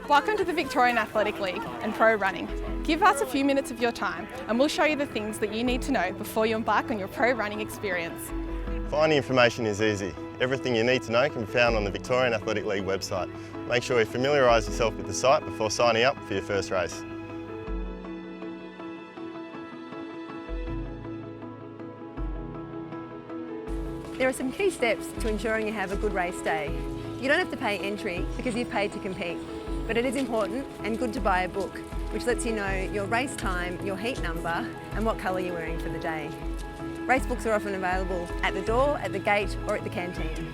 Welcome to the Victorian Athletic League and Pro Running. Give us a few minutes of your time and we'll show you the things that you need to know before you embark on your pro running experience. Finding information is easy. Everything you need to know can be found on the Victorian Athletic League website. Make sure you familiarise yourself with the site before signing up for your first race. There are some key steps to ensuring you have a good race day. You don't have to pay entry because you've paid to compete, but it is important and good to buy a book which lets you know your race time, your heat number and what colour you're wearing for the day. Race books are often available at the door, at the gate or at the canteen.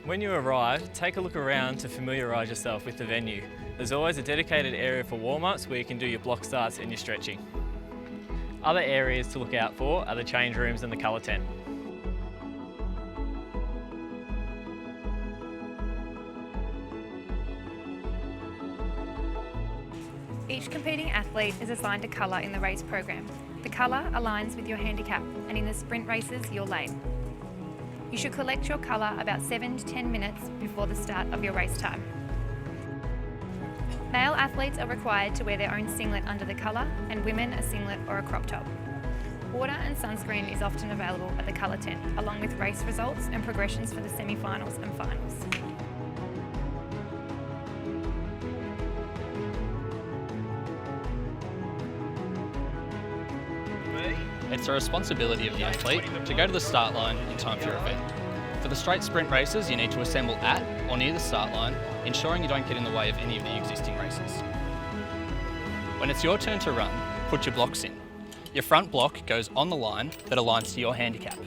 When you arrive, take a look around to familiarise yourself with the venue. There's always a dedicated area for warm-ups where you can do your block starts and your stretching. Other areas to look out for are the change rooms and the colour tent. Each competing athlete is assigned a colour in the race program. The colour aligns with your handicap and in the sprint races, your lane. You should collect your colour about 7 to 10 minutes before the start of your race time. Male athletes are required to wear their own singlet under the colour and women a singlet or a crop top. Water and sunscreen is often available at the colour tent, along with race results and progressions for the semi-finals and finals. It's the responsibility of the athlete to go to the start line in time for your event. For the straight sprint races, you need to assemble at or near the start line, ensuring you don't get in the way of any of the existing races. When it's your turn to run, put your blocks in. Your front block goes on the line that aligns to your handicap.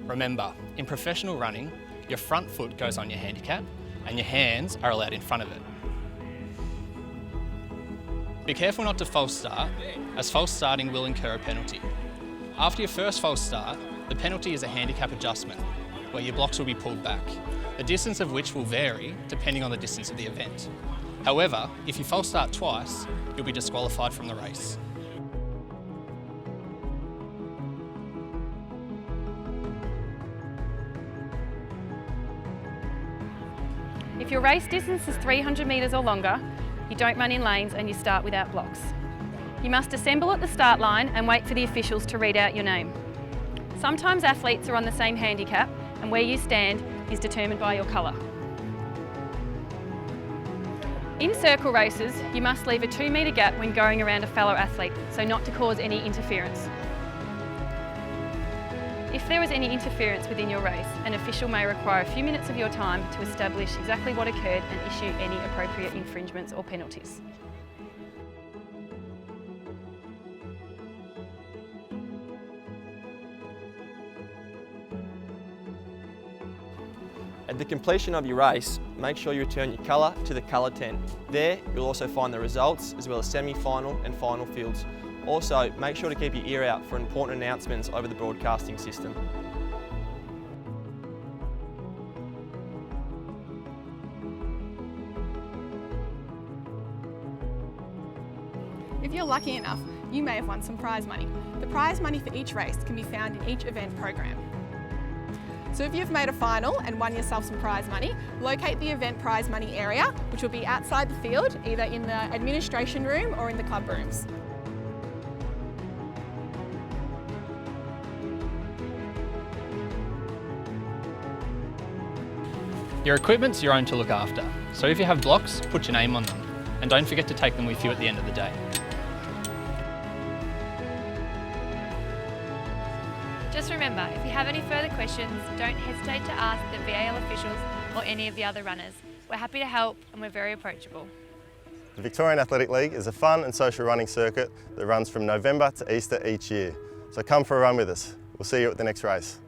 Remember, in professional running, your front foot goes on your handicap and your hands are allowed in front of it. Be careful not to false start, as false starting will incur a penalty. After your first false start, the penalty is a handicap adjustment, where your blocks will be pulled back, the distance of which will vary depending on the distance of the event. However, if you false start twice, you'll be disqualified from the race. If your race distance is 300 metres or longer, you don't run in lanes and you start without blocks. You must assemble at the start line and wait for the officials to read out your name. Sometimes athletes are on the same handicap and where you stand is determined by your colour. In circle races, you must leave a 2 metre gap when going around a fellow athlete, so not to cause any interference. If there is any interference within your race, an official may require a few minutes of your time to establish exactly what occurred and issue any appropriate infringements or penalties. At the completion of your race, make sure you return your colour to the colour tent. There, you'll also find the results as well as semi-final and final fields. Also, make sure to keep your ear out for important announcements over the broadcasting system. If you're lucky enough, you may have won some prize money. The prize money for each race can be found in each event program. So if you've made a final and won yourself some prize money, locate the event prize money area, which will be outside the field, either in the administration room or in the club rooms. Your equipment's your own to look after, so if you have blocks, put your name on them, and don't forget to take them with you at the end of the day. Just remember, if you have any further questions, don't hesitate to ask the VAL officials or any of the other runners. We're happy to help and we're very approachable. The Victorian Athletic League is a fun and social running circuit that runs from November to Easter each year. So come for a run with us. We'll see you at the next race.